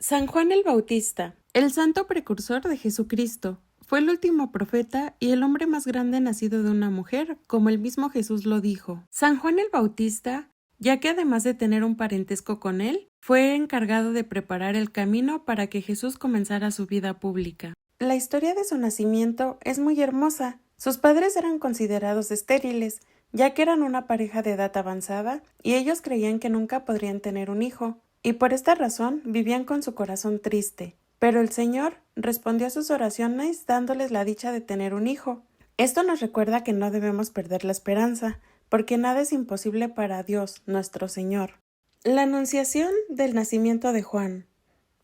San Juan el Bautista, el santo precursor de Jesucristo, fue el último profeta y el hombre más grande nacido de una mujer, como el mismo Jesús lo dijo. San Juan el Bautista, ya que además de tener un parentesco con él, fue encargado de preparar el camino para que Jesús comenzara su vida pública. La historia de su nacimiento es muy hermosa. Sus padres eran considerados estériles, ya que eran una pareja de edad avanzada y ellos creían que nunca podrían tener un hijo, y por esta razón vivían con su corazón triste. Pero el Señor respondió a sus oraciones dándoles la dicha de tener un hijo. Esto nos recuerda que no debemos perder la esperanza, porque nada es imposible para Dios, nuestro Señor. La anunciación del nacimiento de Juan.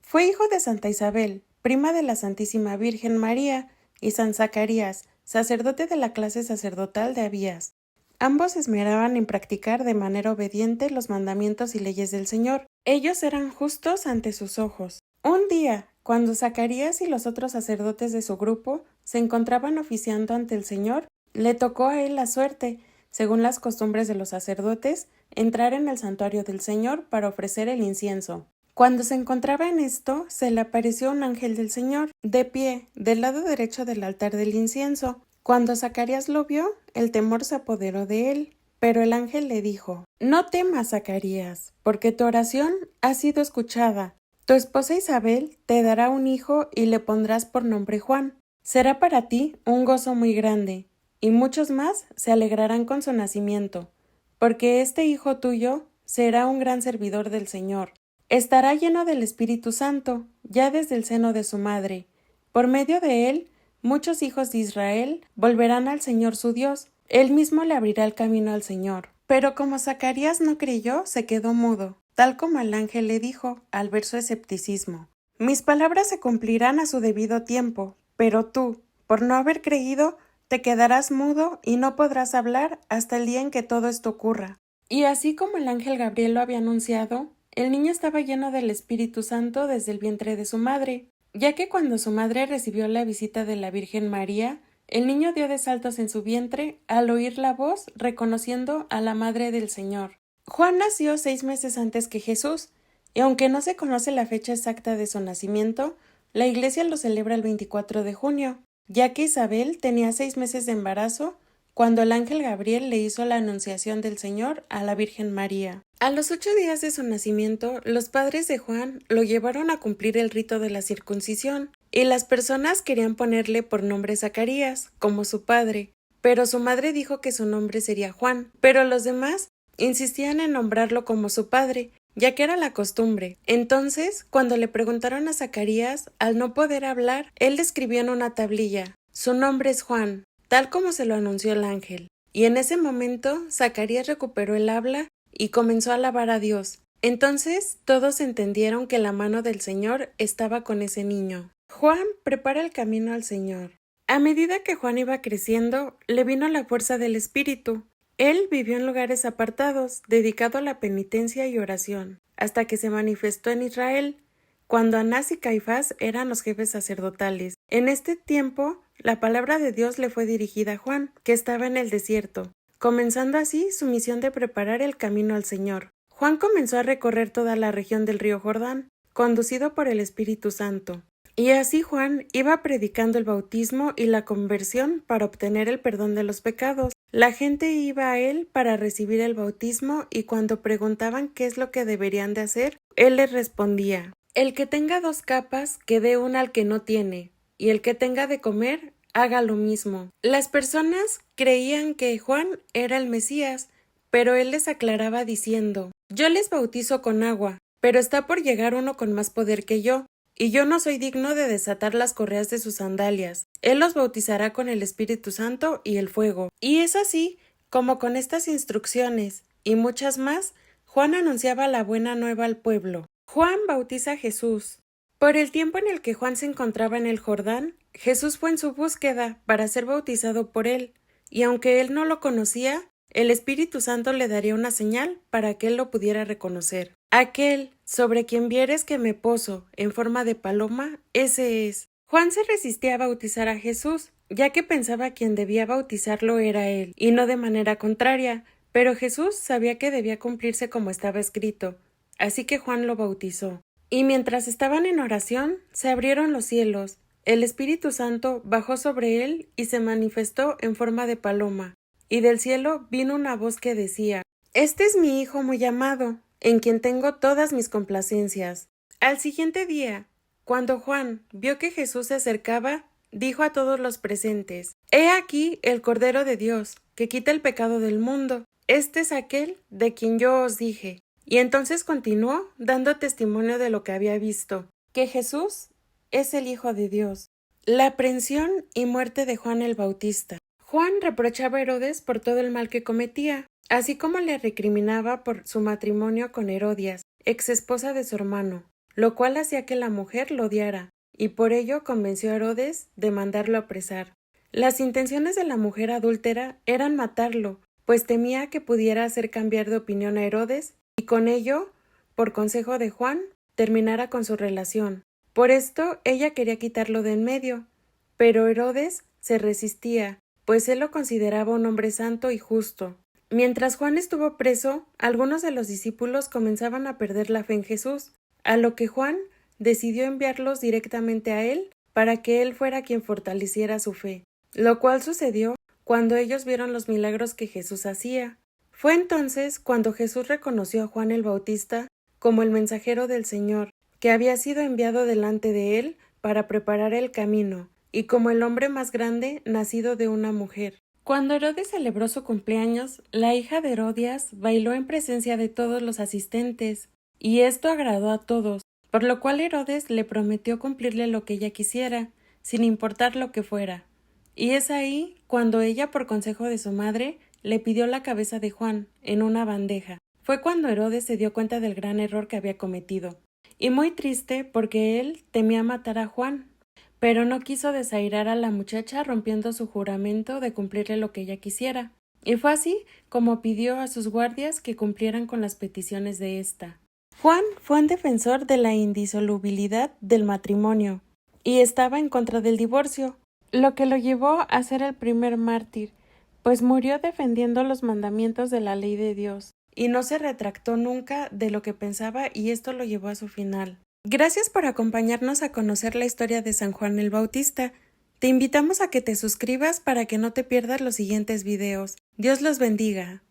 Fue hijo de Santa Isabel, prima de la Santísima Virgen María, y San Zacarías, sacerdote de la clase sacerdotal de Abías. Ambos se esmeraban en practicar de manera obediente los mandamientos y leyes del Señor. Ellos eran justos ante sus ojos. Un día, cuando Zacarías y los otros sacerdotes de su grupo se encontraban oficiando ante el Señor, le tocó a él la suerte, según las costumbres de los sacerdotes, entrar en el santuario del Señor para ofrecer el incienso. Cuando se encontraba en esto, se le apareció un ángel del Señor, de pie, del lado derecho del altar del incienso. Cuando Zacarías lo vio, el temor se apoderó de él, pero el ángel le dijo: «No temas, Zacarías, porque tu oración ha sido escuchada. Tu esposa Isabel te dará un hijo y le pondrás por nombre Juan. Será para ti un gozo muy grande, y muchos más se alegrarán con su nacimiento, porque este hijo tuyo será un gran servidor del Señor. Estará lleno del Espíritu Santo, ya desde el seno de su madre. Por medio de él, muchos hijos de Israel volverán al Señor su Dios. Él mismo le abrirá el camino al Señor». Pero como Zacarías no creyó, se quedó mudo, tal como el ángel le dijo, al ver su escepticismo. «Mis palabras se cumplirán a su debido tiempo, pero tú, por no haber creído, te quedarás mudo y no podrás hablar hasta el día en que todo esto ocurra». Y así como el ángel Gabriel lo había anunciado, el niño estaba lleno del Espíritu Santo desde el vientre de su madre, ya que cuando su madre recibió la visita de la Virgen María, el niño dio de saltos en su vientre al oír la voz, reconociendo a la Madre del Señor. Juan nació 6 meses antes que Jesús, y aunque no se conoce la fecha exacta de su nacimiento, la Iglesia lo celebra el 24 de junio, ya que Isabel tenía 6 meses de embarazo cuando el ángel Gabriel le hizo la anunciación del Señor a la Virgen María. A los 8 días de su nacimiento, los padres de Juan lo llevaron a cumplir el rito de la circuncisión, y las personas querían ponerle por nombre Zacarías, como su padre, pero su madre dijo que su nombre sería Juan, pero los demás insistían en nombrarlo como su padre, ya que era la costumbre. Entonces, cuando le preguntaron a Zacarías, al no poder hablar, él escribió en una tablilla: «Su nombre es Juan», tal como se lo anunció el ángel. Y en ese momento, Zacarías recuperó el habla y comenzó a alabar a Dios. Entonces, todos entendieron que la mano del Señor estaba con ese niño. Juan prepara el camino al Señor. A medida que Juan iba creciendo, le vino la fuerza del Espíritu. Él vivió en lugares apartados, dedicado a la penitencia y oración, hasta que se manifestó en Israel, cuando Anás y Caifás eran los jefes sacerdotales. En este tiempo, la palabra de Dios le fue dirigida a Juan, que estaba en el desierto, comenzando así su misión de preparar el camino al Señor. Juan comenzó a recorrer toda la región del río Jordán, conducido por el Espíritu Santo. Y así Juan iba predicando el bautismo y la conversión para obtener el perdón de los pecados. La gente iba a él para recibir el bautismo, y cuando preguntaban qué es lo que deberían de hacer, él les respondía: «El que tenga 2 capas, que dé una al que no tiene, y el que tenga de comer, haga lo mismo». Las personas creían que Juan era el Mesías, pero él les aclaraba diciendo: «Yo les bautizo con agua, pero está por llegar uno con más poder que yo, y yo no soy digno de desatar las correas de sus sandalias. Él los bautizará con el Espíritu Santo y el fuego». Y es así como con estas instrucciones y muchas más, Juan anunciaba la buena nueva al pueblo. Juan bautiza a Jesús. Por el tiempo en el que Juan se encontraba en el Jordán, Jesús fue en su búsqueda para ser bautizado por él, y aunque él no lo conocía, el Espíritu Santo le daría una señal para que él lo pudiera reconocer. «Aquel sobre quien vieres que me poso en forma de paloma, ese es». Juan se resistía a bautizar a Jesús, ya que pensaba quien debía bautizarlo era él, y no de manera contraria, pero Jesús sabía que debía cumplirse como estaba escrito, así que Juan lo bautizó. Y mientras estaban en oración, se abrieron los cielos. El Espíritu Santo bajó sobre él y se manifestó en forma de paloma. Y del cielo vino una voz que decía: Este es mi Hijo muy amado, en quien tengo todas mis complacencias. Al siguiente día, cuando Juan vio que Jesús se acercaba, dijo a todos los presentes: He aquí el Cordero de Dios, que quita el pecado del mundo. Este es aquel de quien yo os dije. Y entonces continuó dando testimonio de lo que había visto, que Jesús es el Hijo de Dios. La aprehensión y muerte de Juan el Bautista. Juan reprochaba a Herodes por todo el mal que cometía, así como le recriminaba por su matrimonio con Herodias, ex esposa de su hermano, lo cual hacía que la mujer lo odiara, y por ello convenció a Herodes de mandarlo apresar. Las intenciones de la mujer adúltera eran matarlo, pues temía que pudiera hacer cambiar de opinión a Herodes, y con ello, por consejo de Juan, terminara con su relación. Por esto ella quería quitarlo de en medio, pero Herodes se resistía, pues él lo consideraba un hombre santo y justo. Mientras Juan estuvo preso, algunos de los discípulos comenzaban a perder la fe en Jesús, a lo que Juan decidió enviarlos directamente a él para que él fuera quien fortaleciera su fe, lo cual sucedió cuando ellos vieron los milagros que Jesús hacía. Fue entonces cuando Jesús reconoció a Juan el Bautista como el mensajero del Señor, que había sido enviado delante de él para preparar el camino, y como el hombre más grande nacido de una mujer. Cuando Herodes celebró su cumpleaños, la hija de Herodias bailó en presencia de todos los asistentes, y esto agradó a todos, por lo cual Herodes le prometió cumplirle lo que ella quisiera, sin importar lo que fuera. Y es ahí cuando ella, por consejo de su madre, le pidió la cabeza de Juan en una bandeja. Fue cuando Herodes se dio cuenta del gran error que había cometido, y muy triste porque él temía matar a Juan, pero no quiso desairar a la muchacha rompiendo su juramento de cumplirle lo que ella quisiera, y fue así como pidió a sus guardias que cumplieran con las peticiones de ésta. Juan fue un defensor de la indisolubilidad del matrimonio, y estaba en contra del divorcio, lo que lo llevó a ser el primer mártir, pues murió defendiendo los mandamientos de la ley de Dios, y no se retractó nunca de lo que pensaba, y esto lo llevó a su final. Gracias por acompañarnos a conocer la historia de San Juan el Bautista. Te invitamos a que te suscribas para que no te pierdas los siguientes videos. Dios los bendiga.